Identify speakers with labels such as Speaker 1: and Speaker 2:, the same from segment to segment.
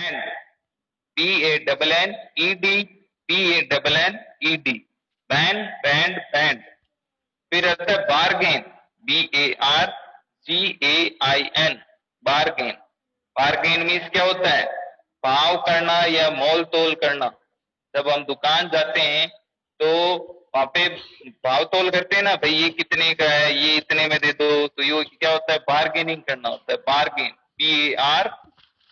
Speaker 1: Band, BANNED, BANNED, band band band. फिर आता है bargain, BARGAIN, bargain. Bargain means क्या होता है? भाव करना या मोल तोल करना। जब हम दुकान जाते हैं तो वहां पे भाव तोल करते हैं ना, भाई ये कितने का है, ये इतने में दे दो, तो ये क्या होता है? बार्गेनिंग करना होता है। Bargain,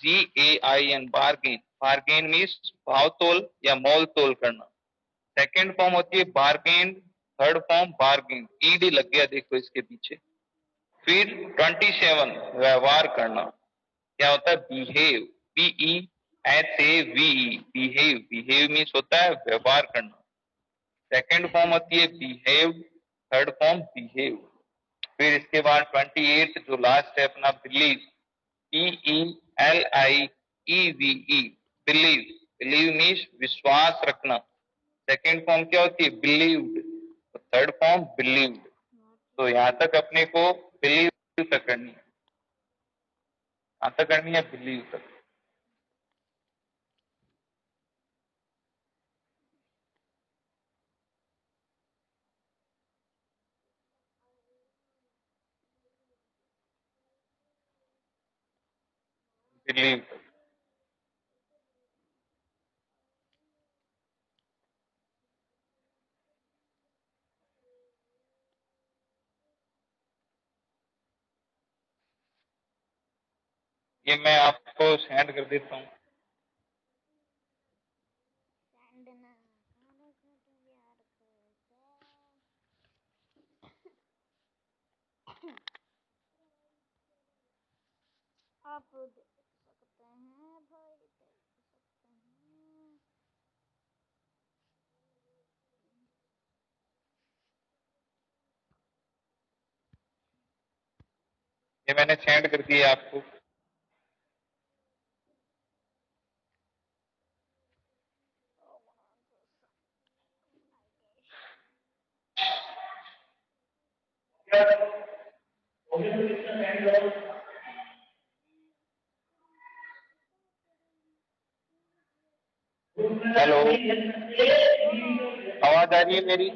Speaker 1: BARGAIN, bargain. Bargain means भाव तोल या मोल तोल करना। सेकेंड फॉर्म होती है bargain, third form bargain. ED लग गया देखो इसके पीछे। फिर 27 व्यवहार करना। क्या होता है? Behave, BEHAVE, behave. Behave means होता है व्यवहार करना। सेकेंड फॉर्म होती है बिहेव, थर्ड फॉर्म बिहेव। फिर इसके बाद 28 जो लास्ट है अपना believe, BELIEVE, believe. Believe means विश्वास रखना। सेकेंड फॉर्म क्या होती है? बिलीव्ड। Third form believed. तो यहाँ तक अपने को बिलीव तक करनी है, यहाँ तक करनी है बिलीव तक। बिलीव तक। ये मैं आपको सेंड कर देता हूँ।
Speaker 2: आप देख सकते हैं भाई, देख सकते हैं।
Speaker 1: ये मैंने सेंड कर दिया आपको। हेलो, आवाज आ रही है मेरी?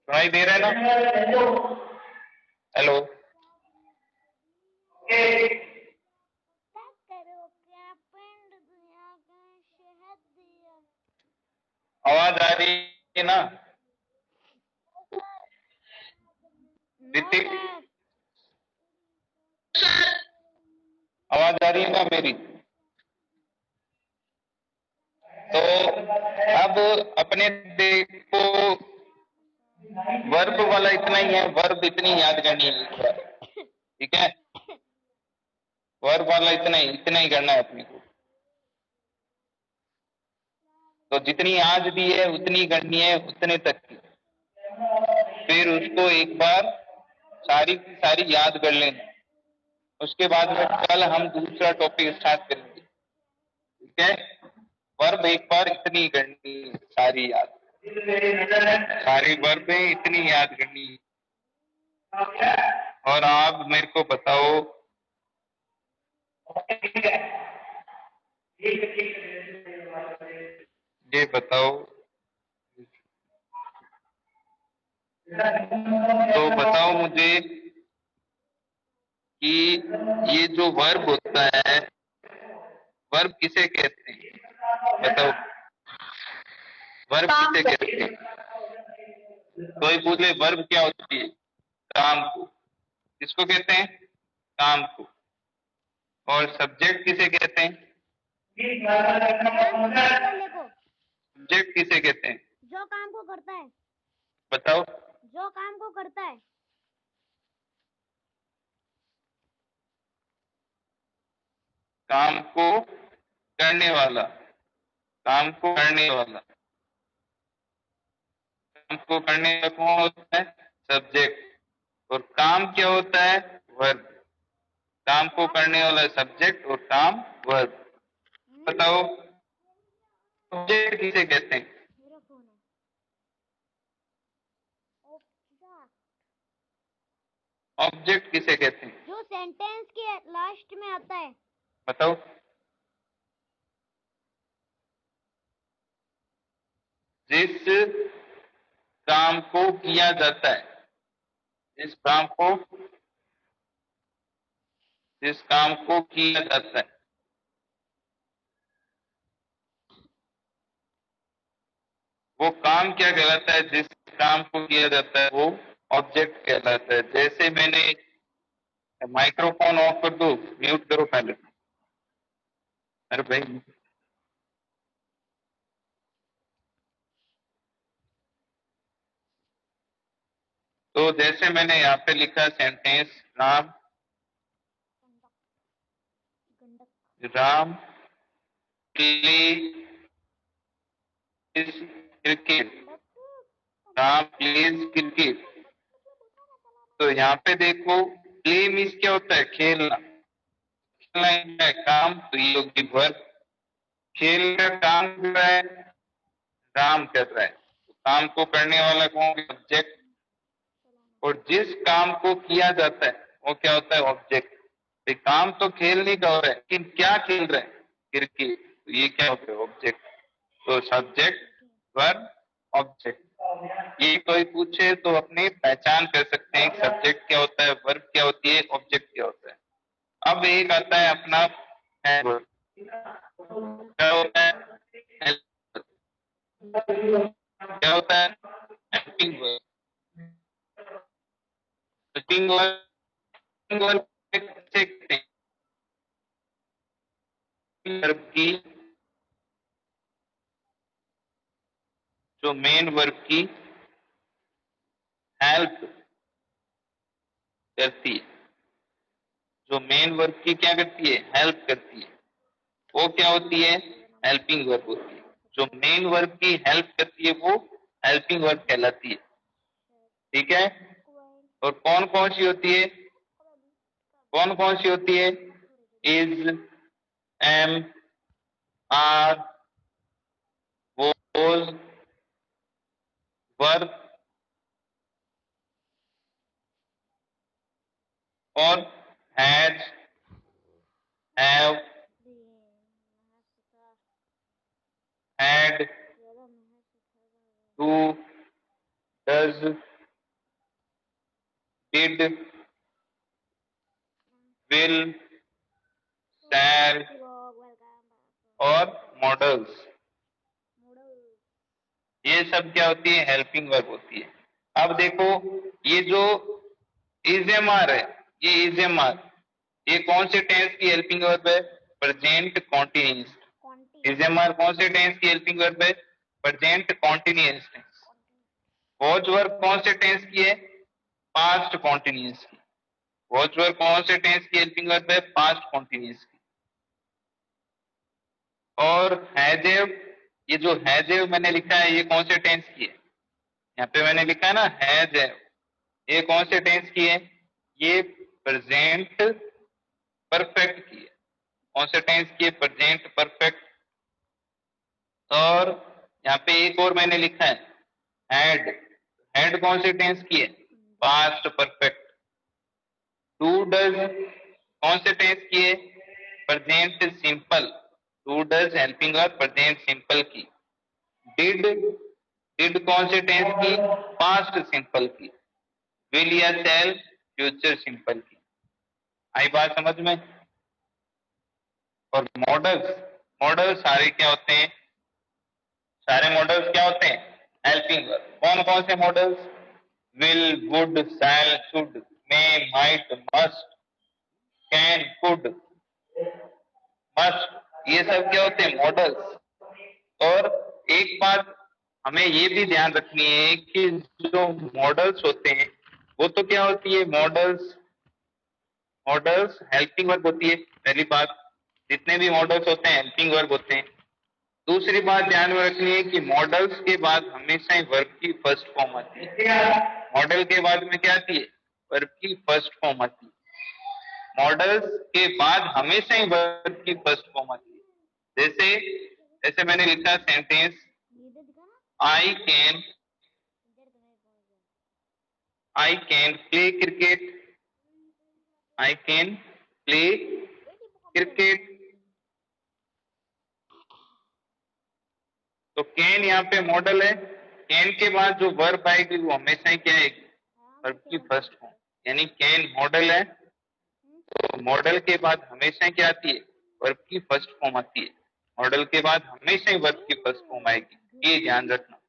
Speaker 1: सुनाई दे रहा है ना? हेलो,
Speaker 2: करो क्या पिंड दिया का शहद दिया।
Speaker 1: आवाज आ रही है ना? ऋतिक, आवाज आ रही है ना मेरी? तो अब अपने देखो वर्ब वाला इतना ही है, वर्ब इतनी याद करनी है एक बार, ठीक है? वर्ब वाला इतना ही करना है अपने को। तो जितनी आज दी है उतनी करनी है, उतने तक की। फिर उसको एक बार सारी की सारी याद कर लेना। उसके बाद में कल हम दूसरा टॉपिक स्टार्ट करेंगे, ठीक है? वर्ब एक बार इतनी करनी है, सारी याद, सारी वर्ब इतनी याद करनी है। और आप मेरे को बताओ, ये बताओ, तो बताओ मुझे कि ये जो वर्ब होता है, वर्ब किसे कहते हैं? बताओ, वर्ब किसे कहते हैं? कोई पूछे वर्ब क्या होती है? काम को। किसको कहते हैं? काम को। और सब्जेक्ट किसे कहते हैं? सब्जेक्ट किसे कहते हैं?
Speaker 2: जो काम को करता है।
Speaker 1: बताओ,
Speaker 2: जो काम को करता है।
Speaker 1: काम को करने वाला, काम को करने वाला। काम को करने वाला कौन होता है? सब्जेक्ट। और काम क्या होता है? वर्ब। काम को करने वाला सब्जेक्ट और काम वर्ब। बताओ, सब्जेक्ट किसे कहते हैं?
Speaker 2: मेरा फोन है।
Speaker 1: ऑब्जेक्ट किसे कहते हैं?
Speaker 2: जो सेंटेंस के लास्ट में आता है।
Speaker 1: बताओ, जिस काम को किया जाता है, जिस काम को किया जाता है, वो काम क्या कहलाता है? जिस काम को किया जाता है वो ऑब्जेक्ट कहलाता है। जैसे मैंने माइक्रोफोन ऑफ कर दो, म्यूट करो पहले। अरे भाई, तो जैसे मैंने यहाँ पे लिखा sentence, Ram
Speaker 2: Gandak
Speaker 1: Ram pledge cricket, Ram pledge cricket. तो यहाँ पे देखो, प्ले मीन्स क्या होता है? खेलना। खेलना क्या है? काम। तो ये होगी वर्ब। खेल का काम कर रहा है, राम कर रहा है, तो काम को करने वाला कौन है? ऑब्जेक्ट। और जिस काम को किया जाता है वो क्या होता है? ऑब्जेक्ट। तो काम तो खेलने का हो रहा है, लेकिन क्या खेल रहा है? क्रिकेट। तो ये क्या होता है? ऑब्जेक्ट। तो सब्जेक्ट, वर्ब, ऑब्जेक्ट। ये कोई पूछे तो अपनी पहचान कर सकते हैं, सब्जेक्ट क्या होता है, वर्ब क्या होती है, ऑब्जेक्ट क्या होता है। अब एक आता है अपना verb। क्या होता है? क्या होता है? Helping verb. Helping verb verb की, जो मेन वर्ब की हेल्प करती है, जो मेन वर्ब की क्या करती है? हेल्प करती है, वो क्या होती है? हेल्पिंग वर्ब होती है। जो मेन वर्ब की हेल्प करती है वो हेल्पिंग वर्ब कहलाती है। ठीक है। और कौन कौन सी होती है? कौन कौन सी होती है? Is, am, are, was, verb और has, have, had, do, does, did, will, shall और मॉडल्स। ये सब क्या होती है? हेल्पिंग वर्ब होती है। अब देखो, ये जो इज एम आर है, ये इज एम आर, ये कौन से टेंस की हेल्पिंग वर्ब है? Present continuous. Is am are कौन से टेंस की हेल्पिंग वर्ब है? Present continuous tense. Was verb कौन से टेंस की है? पास्ट कॉन्टिन्यूअस की। वॉच वर्ब कौन से टेंस की हेल्पिंग वर्ब है? पास्ट कॉन्टिन्यूअस की। और हैजेव, ये जो हैजेव मैंने लिखा है ये कौन से टेंस की है? यहाँ पे मैंने लिखा है ना हैजेव, ये कौन से टेंस की है? ये प्रेजेंट परफेक्ट की है। कौन से टेंस की है? Present perfect. और यहाँ पे एक और मैंने लिखा है हैड, हैड कौन से टेंस की है? Past perfect. टू डज कौन से टेंस की है? Present simple. Do does helping verb present simple की। डिड, डिड कौन से टेंस की? पास्ट सिंपल की। विल या शैल फ्यूचर सिंपल की। आई बात समझ में? और मॉडल्स, मॉडल सारे क्या होते हैं? सारे मॉडल्स क्या होते हैं? Helping verb. कौन कौन से modals? Will, would, shall, should, may, might, must, can, could, must, ये सब क्या होते हैं? मॉडल्स। और एक बात हमें ये भी ध्यान रखनी है कि जो मॉडल्स होते हैं वो तो क्या होती है? मॉडल्स, मॉडल्स हेल्पिंग वर्ब होती है, पहली बात। जितने भी मॉडल्स होते हैं हेल्पिंग वर्ब होते हैं। दूसरी बात ध्यान में रखनी है कि मॉडल्स के बाद हमेशा ही वर्ब की फर्स्ट फॉर्म आती है। मॉडल के बाद में क्या आती है? वर्ब की फर्स्ट फॉर्म आती है। मॉडल्स के बाद हमेशा ही वर्ब की फर्स्ट फॉर्म आती है। जैसे जैसे मैंने लिखा sentence, I can, I can play cricket, I can play cricket. तो कैन यहाँ पे मॉडल है, कैन के बाद जो वर्ब आएगी वो हमेशा ही क्या आएगी, वर्ब की फर्स्ट फॉर्म। यानी कैन मॉडल है तो मॉडल के बाद हमेशा क्या आती है, वर्ब की फर्स्ट फॉर्म आती है। मॉडल के बाद हमेशा ही वर्ब की फर्स्ट फॉर्म आएगी, ये ध्यान रखना।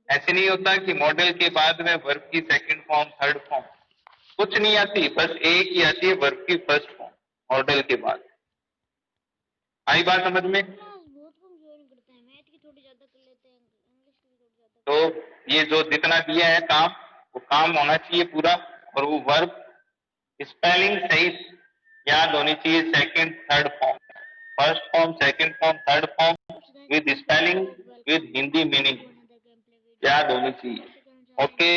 Speaker 1: ऐसे नहीं होता कि मॉडल के बाद में वर्ब की सेकंड फॉर्म, थर्ड फॉर्म, कुछ नहीं आती, बस एक ही आती है वर्ब की फर्स्ट फॉर्म मॉडल के बाद। आई बात समझ में?
Speaker 2: क्लास बहुत कमजोर करते हैं, मैथ की थोड़ी ज्यादा कर लेते हैं, इंग्लिश की भी थोड़ी ज्यादा।
Speaker 1: तो ये जो जितना दिया है काम, वो काम होना चाहिए पूरा, और वो वर्ब स्पेलिंग सही याद होनी चाहिए, second third form, first form, second form, third form with spelling, with Hindi meaning याद होनी चाहिए। ओके।